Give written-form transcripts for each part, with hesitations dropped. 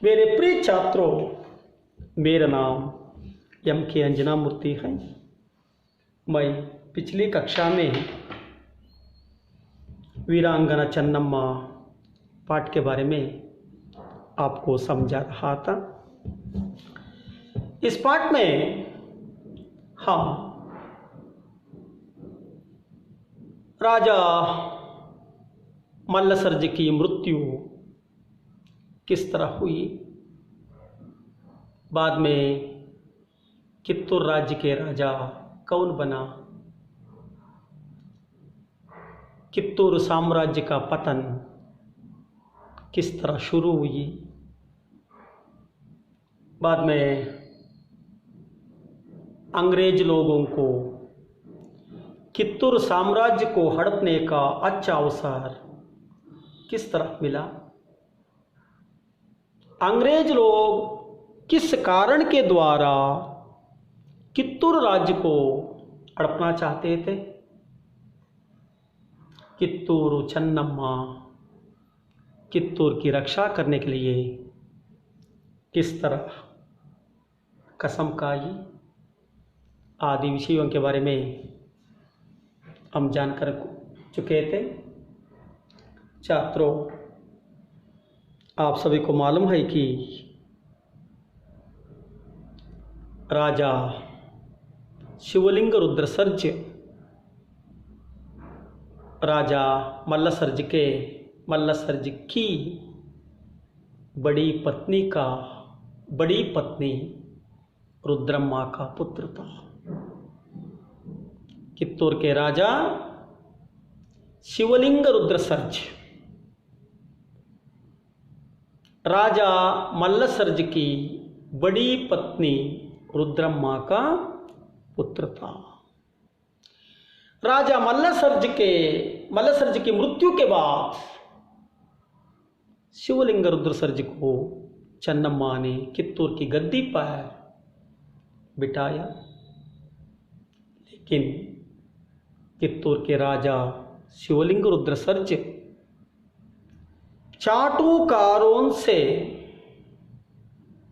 मेरे प्रिय छात्रों, मेरा नाम M.K. अंजना मूर्ति है। मैं पिछली कक्षा में वीरांगना चन्नम्मा पाठ के बारे में आपको समझा रहा था। इस पाठ में हम राजा मल्लसर्ज की मृत्यु किस तरह हुई, बाद में कित्तूर राज्य के राजा कौन बना, कित्तूर साम्राज्य का पतन किस तरह शुरू हुई, बाद में अंग्रेज लोगों को कित्तूर साम्राज्य को हड़पने का अच्छा अवसर किस तरह मिला, अंग्रेज लोग किस कारण के द्वारा कित्तूर राज्य को हड़पना चाहते थे, कित्तूर चन्नम्मा कित्तूर की रक्षा करने के लिए किस तरह कसम खाई आदि विषयों के बारे में हम जानकर चुके थे। छात्रों, आप सभी को मालूम है कि राजा शिवलिंग रुद्रसर्ज राजा मल्लसर्ज की बड़ी पत्नी रुद्रम्मा का पुत्र था। कित्तूर के राजा शिवलिंग रुद्रसर्ज राजा मल्लसर्ज की बड़ी पत्नी रुद्रम्मा का पुत्र था। राजा मल्लसर्ज की मृत्यु के बाद शिवलिंग रुद्रसर्ज को चन्नम्मा ने कित्तूर की गद्दी पर बिठाया, लेकिन कित्तूर के राजा शिवलिंग रुद्रसर्ज चाटुकारों से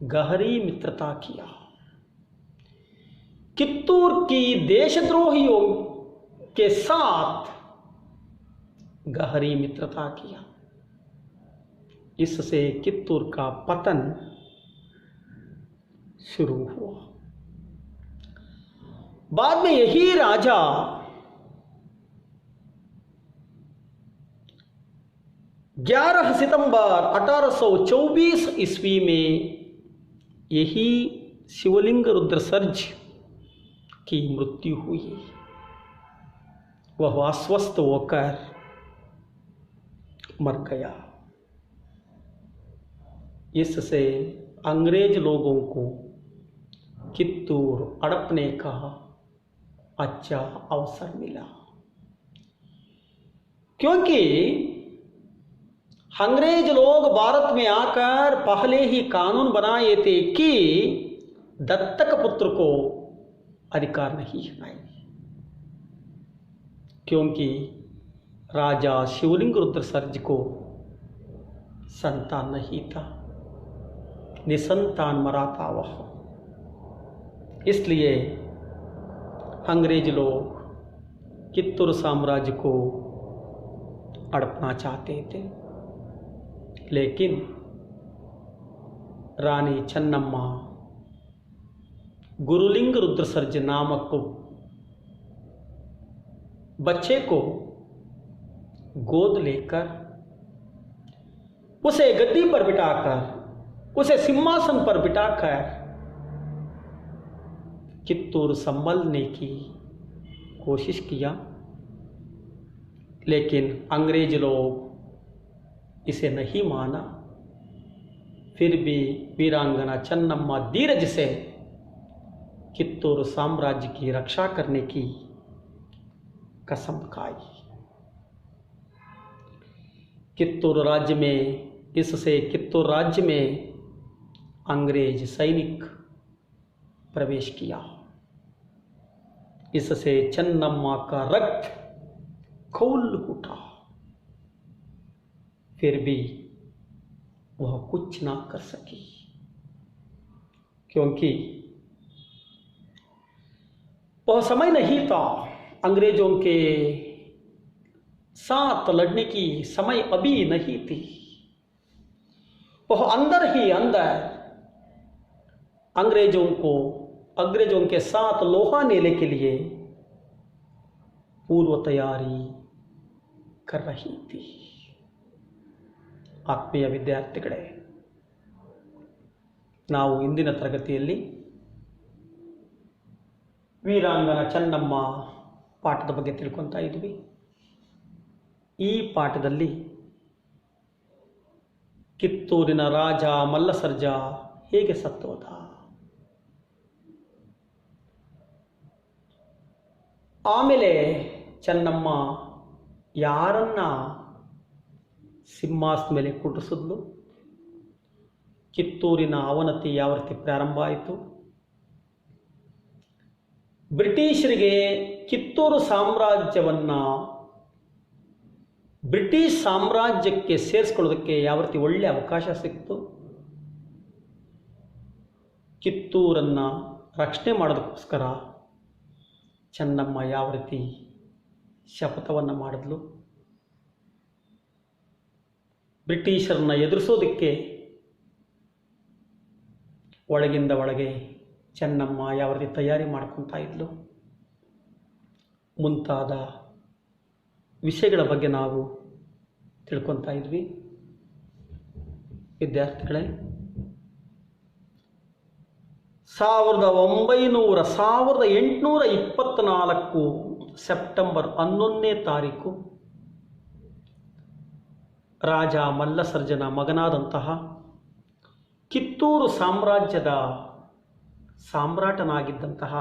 गहरी मित्रता किया, कित्तूर की देशद्रोहियों के साथ गहरी मित्रता किया। इससे कित्तूर का पतन शुरू हुआ। बाद में यही राजा 11 सितंबर 1824 ईस्वी में यही शिवलिंग रुद्रसर्ज की मृत्यु हुई। वह अस्वस्थ होकर मर गया। इससे अंग्रेज लोगों को कित्तूर हड़पने का अच्छा अवसर मिला, क्योंकि अंग्रेज लोग भारत में आकर पहले ही कानून बनाए थे कि दत्तक पुत्र को अधिकार नहीं है, क्योंकि राजा शिवलिंग रुद्रसर्ज को संतान नहीं था, निसंतान मरा था वह। इसलिए अंग्रेज लोग कित्तूर साम्राज्य को हड़पना चाहते थे, लेकिन रानी चन्नम्मा गुरुलिंग रुद्रसर्ज नामक बच्चे को गोद लेकर उसे गद्दी पर बिठाकर, उसे सिंहासन पर बिठाकर कित्तूर संभालने की कोशिश किया, लेकिन अंग्रेज लोग इसे नहीं माना। फिर भी वीरांगना चन्नम्मा धीरज से कित्तूर साम्राज्य की रक्षा करने की कसम खाई। कित्तूर राज्य में अंग्रेज सैनिक प्रवेश किया। इससे चन्नम्मा का रक्त खौल उठा। फिर भी वह कुछ ना कर सकी, क्योंकि वह समय नहीं था, अंग्रेजों के साथ लड़ने की समय अभी नहीं थी। वह अंदर ही अंदर अंग्रेजों के साथ लोहा लेने के लिए पूर्व तैयारी कर रही थी। ಆತ್ಮೀಯ ವಿದ್ಯಾರ್ಥಿಗಳೇ, ನಾವು ಇಂದಿನ ತರಗತಿಯಲ್ಲಿ ವೀರಾಂಗನ ಚೆನ್ನಮ್ಮ ಪಾಠದ ಬಗ್ಗೆ ತಿಳ್ಕೊತಾ ಇದ್ವಿ. ಈ ಪಾಠದಲ್ಲಿ ಕಿತ್ತೂರಿನ ರಾಜ ಮಲ್ಲಸರ್ಜ ಹೇಗೆ ಸತ್ತೋದ, ಆಮೇಲೆ ಚೆನ್ನಮ್ಮ ಯಾರನ್ನ ಸಿಂಹಾಸನದ ಮೇಲೆ ಕೂಡಿಸಿದ್ಲು, ಕಿತ್ತೂರಿನ ಅವನತಿ ಯಾವ ರೀತಿ ಪ್ರಾರಂಭ ಆಯಿತು, ಬ್ರಿಟಿಷರಿಗೆ ಕಿತ್ತೂರು ಸಾಮ್ರಾಜ್ಯವನ್ನು ಬ್ರಿಟಿಷ್ ಸಾಮ್ರಾಜ್ಯಕ್ಕೆ ಸೇರಿಸ್ಕೊಳ್ಳೋದಕ್ಕೆ ಯಾವ ರೀತಿ ಒಳ್ಳೆಯ ಅವಕಾಶ ಸಿಕ್ತು, ಕಿತ್ತೂರನ್ನು ರಕ್ಷಣೆ ಮಾಡೋದಕ್ಕೋಸ್ಕರ ಚೆನ್ನಮ್ಮ ಯಾವ ರೀತಿ ಶಪಥವನ್ನು ಮಾಡಿದ್ಲು, ಬ್ರಿಟಿಷರನ್ನ ಎದುರಿಸೋದಕ್ಕೆ ಒಳಗಿಂದ ಒಳಗೆ ಚೆನ್ನಮ್ಮ ಯಾವ ರೀತಿ ತಯಾರಿ ಮಾಡ್ಕೊತಾ ಇದ್ಲು, ಮುಂತಾದ ವಿಷಯಗಳ ಬಗ್ಗೆ ನಾವು ತಿಳ್ಕೊತಾ ಇದ್ವಿ. ವಿದ್ಯಾರ್ಥಿಗಳೇ, 1824 ಸೆಪ್ಟೆಂಬರ್ 11ನೇ ತಾರೀಕು ರಾಜ ಮಲ್ಲಸರ್ಜನ ಮಗನಾದಂತಹ ಕಿತ್ತೂರು ಸಾಮ್ರಾಜ್ಯದ ಸಾಮ್ರಾಟನಾಗಿದ್ದಂತಹ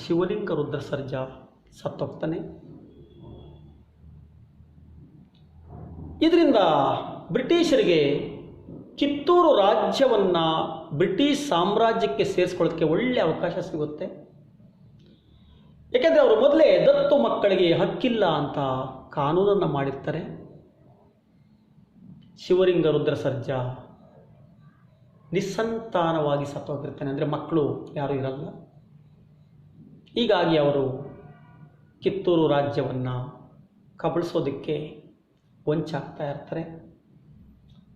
ಶಿವಲಿಂಗ ರುದ್ರ ಸರ್ಜಾ ಸತ್ತೋಗ್ತಾನೆ. ಇದರಿಂದ ಬ್ರಿಟಿಷರಿಗೆ ಕಿತ್ತೂರು ರಾಜ್ಯವನ್ನು ಬ್ರಿಟಿಷ್ ಸಾಮ್ರಾಜ್ಯಕ್ಕೆ ಸೇರಿಸ್ಕೊಳ್ಳೋದಕ್ಕೆ ಒಳ್ಳೆಯ ಅವಕಾಶ ಸಿಗುತ್ತೆ. ಏಕೆಂದರೆ ಅವರು ಮೊದಲೇ ದತ್ತು ಮಕ್ಕಳಿಗೆ ಹಕ್ಕಿಲ್ಲ ಅಂತ ಕಾನೂನನ್ನು ಮಾಡಿರ್ತಾರೆ. ಶಿವಲಿಂಗ ರುದ್ರ ಸರ್ಜಾ ನಿಸ್ಸಂತಾನವಾಗಿ ಸತ್ತೋಗಿರ್ತಾನೆ, ಅಂದರೆ ಮಕ್ಕಳು ಯಾರೂ ಇರಲ್ಲ. ಹೀಗಾಗಿ ಅವರು ಕಿತ್ತೂರು ರಾಜ್ಯವನ್ನು ಕಬಳಿಸೋದಕ್ಕೆ ವಂಚಾಗ್ತಾ ಇರ್ತಾರೆ.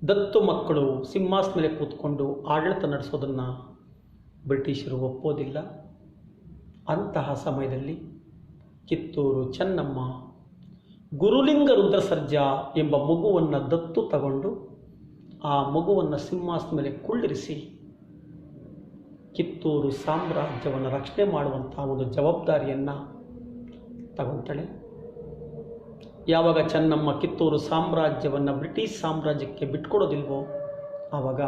ದತ್ತು ಮಕ್ಕಳು ಸಿಂಹಾಸನ ಮೇಲೆ ಕೂತ್ಕೊಂಡು ಆಡಳಿತ ನಡೆಸೋದನ್ನು ಬ್ರಿಟಿಷರು ಒಪ್ಪೋದಿಲ್ಲ. ಅಂತಹ ಸಮಯದಲ್ಲಿ ಕಿತ್ತೂರು ಚೆನ್ನಮ್ಮ ಗುರುಲಿಂಗ ರುದ್ರ ಸರ್ಜಾ ಎಂಬ ಮಗುವನ್ನು ದತ್ತು ತಗೊಂಡು ಆ ಮಗುವನ್ನು ಸಿಂಹಾಸನ ಮೇಲೆ ಕುಳ್ಳಿರಿಸಿ ಕಿತ್ತೂರು ಸಾಮ್ರಾಜ್ಯವನ್ನು ರಕ್ಷಣೆ ಮಾಡುವಂಥ ಒಂದು ಜವಾಬ್ದಾರಿಯನ್ನು ತಗೊಳ್ತಾಳೆ. ಯಾವಾಗ ಚೆನ್ನಮ್ಮ ಕಿತ್ತೂರು ಸಾಮ್ರಾಜ್ಯವನ್ನು ಬ್ರಿಟಿಷ್ ಸಾಮ್ರಾಜ್ಯಕ್ಕೆ ಬಿಟ್ಕೊಡೋದಿಲ್ವೋ ಆವಾಗ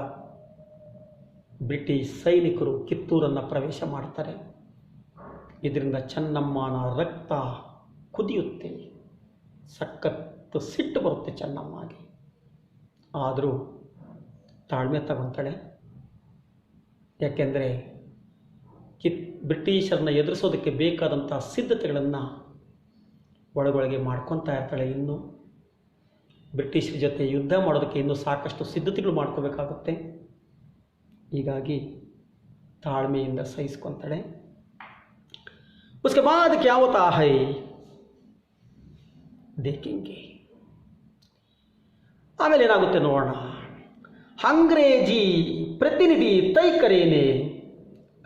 ಬ್ರಿಟಿಷ್ ಸೈನಿಕರು ಕಿತ್ತೂರನ್ನು ಪ್ರವೇಶ ಮಾಡ್ತಾರೆ. ಇದರಿಂದ ಚೆನ್ನಮ್ಮನ ರಕ್ತ ಕುದಿಯುತ್ತೆ, ಸಖತ್ತು ಸಿಟ್ಟು ಬರುತ್ತೆ ಚೆನ್ನಮ್ಮಗೆ. ಆದರೂ ತಾಳ್ಮೆ ತಗೊತಾಳೆ. ಯಾಕೆಂದರೆ ಬ್ರಿಟಿಷರನ್ನ ಎದುರಿಸೋದಕ್ಕೆ ಬೇಕಾದಂಥ ಸಿದ್ಧತೆಗಳನ್ನು ಒಳಗೊಳಗೆ ಮಾಡ್ಕೊತಾ ಇರ್ತಾಳೆ. ಇನ್ನು ಬ್ರಿಟಿಷರ ಜೊತೆ ಯುದ್ಧ ಮಾಡೋದಕ್ಕೆ ಇನ್ನೂ ಸಾಕಷ್ಟು ಸಿದ್ಧತೆಗಳು ಮಾಡ್ಕೋಬೇಕಾಗುತ್ತೆ. ಹೀಗಾಗಿ ತಾಳ್ಮೆಯಿಂದ ಸಹಿಸ್ಕೊತಾಳೆ. उसके बाद क्या होता है देखेंगे. ಆಮೇಲೆ ಏನಾಗುತ್ತೆ ನೋಡೋಣ. अंग्रेजी प्रतिनिधि तय करे ने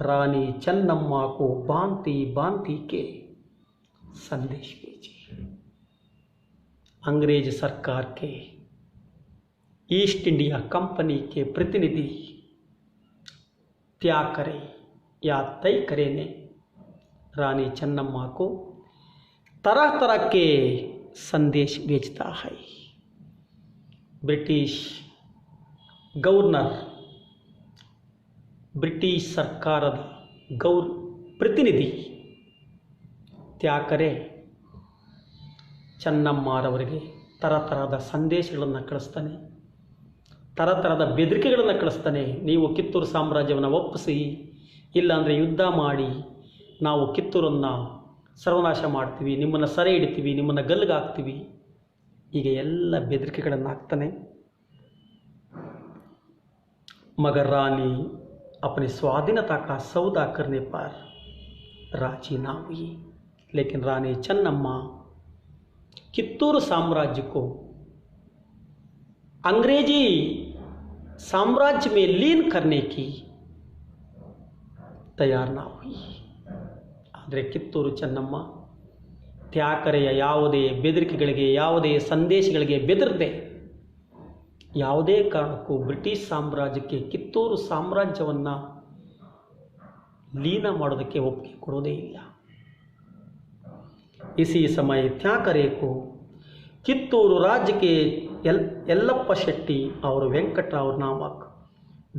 रानी चन्नम्मा को भांति भांति के संदेश भेजे. अंग्रेज सरकार के ईस्ट इंडिया कंपनी के प्रतिनिधि त्याग करे या तय करे ने रानी चन्नम्मा को तरह तरह के संदेश भेजता है. ब्रिटिश गवर्नर ಬ್ರಿಟಿಷ್ ಸರ್ಕಾರದ ಪ್ರತಿನಿಧಿ ತ್ಯಾಕರೆ ಚೆನ್ನಮ್ಮರವರಿಗೆ ತರತರದ ಸಂದೇಶಗಳನ್ನು ಕಳಿಸ್ತಾನೆ, ತರತರದ ಬೆದರಿಕೆಗಳನ್ನು ಕಳಿಸ್ತಾನೆ. ನೀವು ಕಿತ್ತೂರು ಸಾಮ್ರಾಜ್ಯವನ್ನು ಒಪ್ಪಿಸಿ, ಇಲ್ಲಾಂದರೆ ಯುದ್ಧ ಮಾಡಿ ನಾವು ಕಿತ್ತೂರನ್ನು ಸರ್ವನಾಶ ಮಾಡ್ತೀವಿ, ನಿಮ್ಮನ್ನು ಸೆರೆ ಹಿಡಿತೀವಿ, ನಿಮ್ಮನ್ನು ಗಲ್ಲಿಗಾಕ್ತೀವಿ, ಹೀಗೆ ಎಲ್ಲ ಬೆದರಿಕೆಗಳನ್ನು ಹಾಕ್ತಾನೆ. मगर रानी अपनी स्वाधीनता का सौदा करने पर राजी ना हुई। लेकिन रानी चन्नम्मा कित्तूर साम्राज्य को अंग्रेजी साम्राज्य में लीन करने की तैयार ना हुई। ಆದರೆ ಕಿತ್ತೂರು ಚೆನ್ನಮ್ಮ ತ್ಯಾಕರೆಯ ಯಾವುದೇ ಬೆದರಿಕೆಗಳಿಗೆ, ಯಾವುದೇ ಸಂದೇಶಗಳಿಗೆ ಬೆದರದೆ ಯಾವುದೇ ಕಾರಣಕ್ಕೂ ಬ್ರಿಟಿಷ್ ಸಾಮ್ರಾಜ್ಯಕ್ಕೆ ಕಿತ್ತೂರು ಸಾಮ್ರಾಜ್ಯವನ್ನು ಲೀನ ಮಾಡೋದಕ್ಕೆ ಒಪ್ಪಿಗೆ ಕೊಡೋದೇ ಇಲ್ಲ। इसी समय त्याकरे को कित्तूरू राज्य के यल्लप्पा शेट्टी और वेंकटराव नामक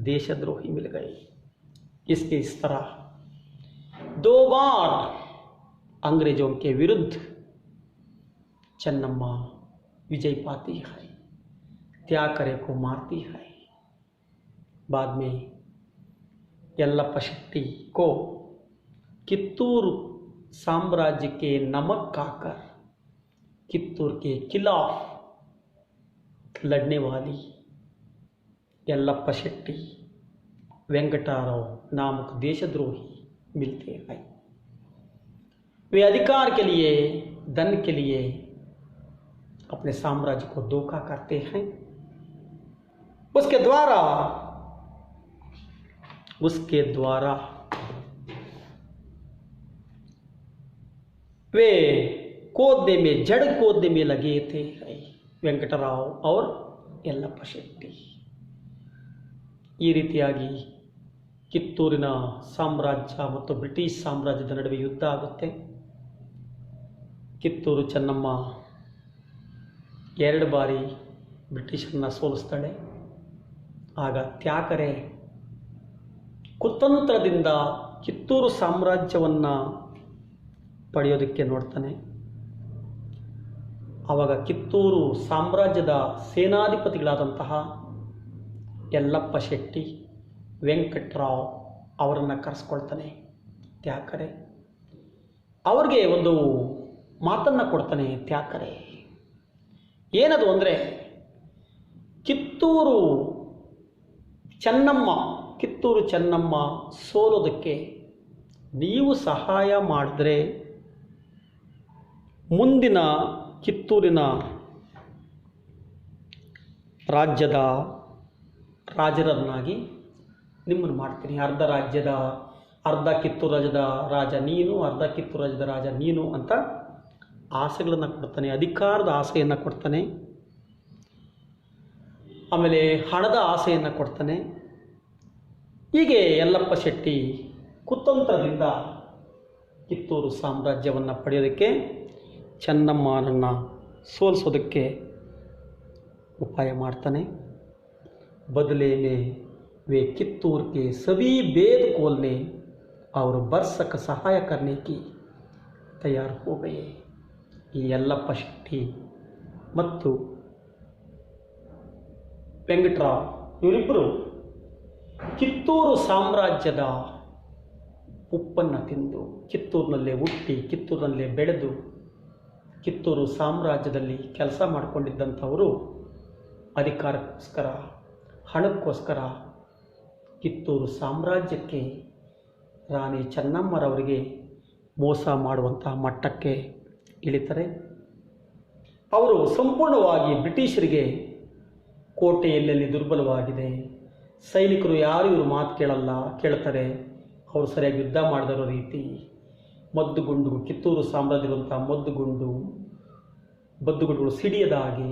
देशद्रोही मिल गए। इसके इस तरह 2 बार अंग्रेजों के विरुद्ध चन्नम्मा विजय पाती है, त्याकरे को मारती है। बाद में यल्लप्पा शेट्टी को कित्तूर साम्राज्य के नमक खाकर कित्तूर के खिलाफ लड़ने वाली यल्लप्पा शेट्टी, वेंकटराव नामक देशद्रोही मिलते हैं। वे अधिकार के लिए, धन के लिए अपने साम्राज्य को धोखा करते हैं। उसके द्वारा वे खोदने में, जड़ खोदने में लगे थे वेंकटराव और यल्लप्पा शेट्टी। ಈ ರೀತಿಯಾಗಿ ಕಿತ್ತೂರಿನ ಸಾಮ್ರಾಜ್ಯ ಮತ್ತು ಬ್ರಿಟಿಷ್ ಸಾಮ್ರಾಜ್ಯದ ನಡುವೆ ಯುದ್ಧ ಆಗುತ್ತೆ। ಕಿತ್ತೂರು ಚೆನ್ನಮ್ಮ 2 ಬಾರಿ ಬ್ರಿಟಿಷರನ್ನ ಸೋಲಿಸ್ತಾಳೆ। ಆಗ ತ್ಯಾಕರೆ ಕುತಂತ್ರದಿಂದ ಕಿತ್ತೂರು ಸಾಮ್ರಾಜ್ಯವನ್ನು ಪಡೆಯೋದಕ್ಕೆ ನೋಡ್ತಾನೆ। ಆವಾಗ ಕಿತ್ತೂರು ಸಾಮ್ರಾಜ್ಯದ ಸೇನಾಧಿಪತಿಗಳಾದಂತಹ ಯಲ್ಲಪ್ಪ ಶೆಟ್ಟಿ, ವೆಂಕಟರಾವ್ ಅವರನ್ನು ಕರೆಸ್ಕೊಳ್ತಾನೆ ತ್ಯಾಕರೆ। ಅವ್ರಿಗೆ ಒಂದು ಮಾತನ್ನು ಕೊಡ್ತಾನೆ ತ್ಯಾಕರೆ। ಏನದು ಅಂದರೆ, ಕಿತ್ತೂರು ಚೆನ್ನಮ್ಮ ಸೋಲೋದಕ್ಕೆ ನೀವು ಸಹಾಯ ಮಾಡಿದ್ರೆ ಮುಂದಿನ ಕಿತ್ತೂರಿನ ರಾಜ್ಯದ ರಾಜರನ್ನಾಗಿ ನಿಮ್ಮನ್ನು ಮಾಡ್ತೀನಿ। ಅರ್ಧ ಕಿತ್ತೂರು ರಾಜ್ಯದ ರಾಜ ನೀನು, ಅರ್ಧ ಕಿತ್ತೂರು ರಾಜ್ಯದ ರಾಜ ನೀನು ಅಂತ ಆಸೆಗಳನ್ನು ಕೊಡ್ತಾನೆ, ಅಧಿಕಾರದ ಆಸೆಯನ್ನು ಕೊಡ್ತಾನೆ, ಆಮೇಲೆ ಹಣದ ಆಸೆಯನ್ನು ಕೊಡ್ತಾನೆ। ಹೀಗೆ ಯಲ್ಲಪ್ಪ ಶೆಟ್ಟಿ ಕುತಂತ್ರದಿಂದ ಕಿತ್ತೂರು ಸಾಮ್ರಾಜ್ಯವನ್ನು ಪಡೆಯೋದಕ್ಕೆ, ಚೆನ್ನಮ್ಮನನ್ನು ಸೋಲಿಸೋದಕ್ಕೆ उपाय ಮಾಡ್ತಾನೆ। बदले में वे कित्तूर के सभी भेद खोलने और बरसक सहाय करने की तैयार हो गए। ಈ ಯಲ್ಲಪ್ಪ ಶೆಟ್ಟಿ ಮತ್ತು ವೆಂಕಟರಾವ್ ಇವರಿಬ್ಬರು ಕಿತ್ತೂರು ಸಾಮ್ರಾಜ್ಯದ ಉಪ್ಪನ್ನು ತಿಂದು, ಕಿತ್ತೂರಿನಲ್ಲೇ ಹುಟ್ಟಿ, ಕಿತ್ತೂರಿನಲ್ಲೇ ಬೆಳೆದು, ಕಿತ್ತೂರು ಸಾಮ್ರಾಜ್ಯದಲ್ಲಿ ಕೆಲಸ ಮಾಡಿಕೊಂಡಿದ್ದಂಥವರು ಅಧಿಕಾರಕ್ಕೋಸ್ಕರ, ಹಣಕ್ಕೋಸ್ಕರ ಕಿತ್ತೂರು ಸಾಮ್ರಾಜ್ಯಕ್ಕೆ ರಾಣಿ ಚೆನ್ನಮ್ಮರವರಿಗೆ ಮೋಸ ಮಾಡುವಂತಹ ಮಟ್ಟಕ್ಕೆ ಇಳಿತಾರೆ। ಅವರು ಸಂಪೂರ್ಣವಾಗಿ ಬ್ರಿಟಿಷರಿಗೆ ಕೋಟೆ ಎಲ್ಲೆಲ್ಲಿ ದುರ್ಬಲವಾಗಿದೆ, ಸೈನಿಕರು ಯಾರು ಇವರು ಮಾತು ಕೇಳ್ತಾರೆ, ಅವರು ಸರಿಯಾಗಿ ಯುದ್ಧ ಮಾಡದಿರೋ ರೀತಿ, ಮದ್ದುಗುಂಡು, ಕಿತ್ತೂರು ಸಾಮ್ರಾಜ್ಯದಂಥ ಬದ್ದುಗುಂಡುಗಳು ಸಿಡಿಯದ ಹಾಗೆ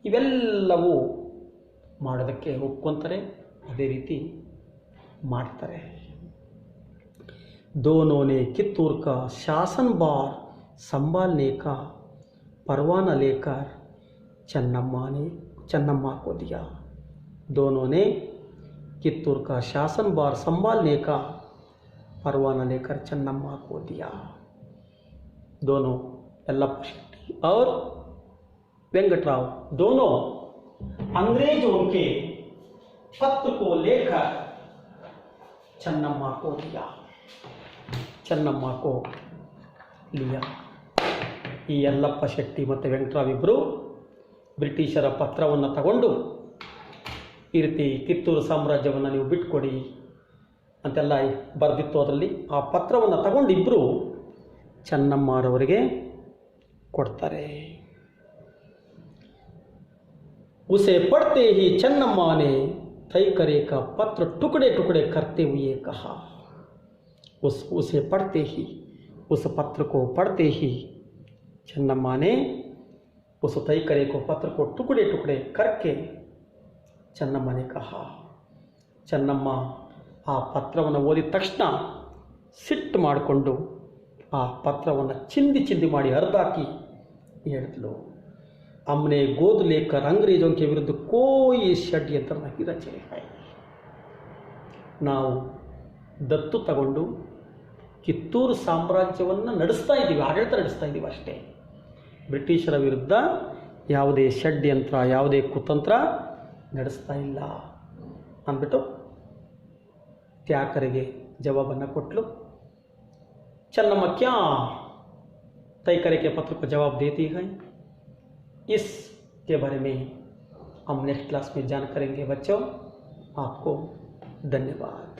ಇವೆಲ್ಲವೂ ಮಾಡೋದಕ್ಕೆ ಒಪ್ಕೊತಾರೆ, ಅದೇ ರೀತಿ ಮಾಡ್ತಾರೆ। दोनों ने कित्तूर का शासन भार संभालने का परवाना लेकर चन्नम्मा को दिया। दोनों ने कित्तूर का शासन भार संभालने का परवाना लेकर चन्नम्मा को दिया। दोनों यल्लप्पा शेट्टी और वेंकटराव दोनों अंग्रेजों के पत्र को लेकर चन्नम्मा को दिया। ಚೆನ್ನಮ್ಮ ಕೋ ಲಿಯಾ। ಈ ಯಲ್ಲಪ್ಪ ಶೆಟ್ಟಿ ಮತ್ತು ವೆಂಕಟರಾವ್ ಇಬ್ಬರು ಬ್ರಿಟಿಷರ ಪತ್ರವನ್ನು ತಗೊಂಡು ಈ ರೀತಿ ಕಿತ್ತೂರು ಸಾಮ್ರಾಜ್ಯವನ್ನು ನೀವು ಬಿಟ್ಕೊಡಿ ಅಂತೆಲ್ಲ ಬರೆದಿತ್ತು. ಅದರಲ್ಲಿ ಆ ಪತ್ರವನ್ನು ತಗೊಂಡಿಬ್ಬರು ಚೆನ್ನಮ್ಮರವರಿಗೆ ಕೊಡ್ತಾರೆ. उसे पढ़ते ही चन्नम्मा ने तय करे का पत्र टुकड़े टुकड़े करते हुए कहा। उसे पढ़ते ही, उस पत्र को पढ़ते ही चन्नम्मा ने उस तय करे को पत्र को टुकड़े टुकड़े करके चन्नम्मा ने कहा। ಚೆನ್ನಮ್ಮ ಆ ಪತ್ರವನ್ನು ಓದಿದ ತಕ್ಷಣ ಸಿಟ್ಟು ಮಾಡಿಕೊಂಡು ಆ ಪತ್ರವನ್ನು ಚಿಂದಿ ಚಿಂದಿ ಮಾಡಿ ಹರಿದಾಕಿ ಹೇಳಿದ್ಲು, हमने गोद लेकर अंग्रेजों के विरुद्ध कोई षड्यंत्र नहीं रचे है. ನಾವು ದತ್ತು ತಗೊಂಡು ಕಿತ್ತೂರು ಸಾಮ್ರಾಜ್ಯವನ್ನು ನಡೆಸ್ತಾ ಇದ್ದೀವಿ, ಆಡಳಿತ ನಡೆಸ್ತಾ ಇದ್ದೀವಿ ಅಷ್ಟೇ. ಬ್ರಿಟಿಷರ ವಿರುದ್ಧ ಯಾವುದೇ ಷಡ್ಯಂತ್ರ, ಯಾವುದೇ ಕುತಂತ್ರ ನಡೆಸ್ತಾ ಇಲ್ಲ ಅಂದ್ಬಿಟ್ಟು ತ್ಯಾಕರಿಗೆ ಜವಾಬನ್ನು ಕೊಟ್ಟಲು. ಚೆನ್ನಮ್ಮ ಕ್ಯಾ तय करे के पत्र को जवाब देती है, इसके बारे में हम नेक्स्ट क्लास में जान करेंगे बच्चों. आपको धन्यवाद.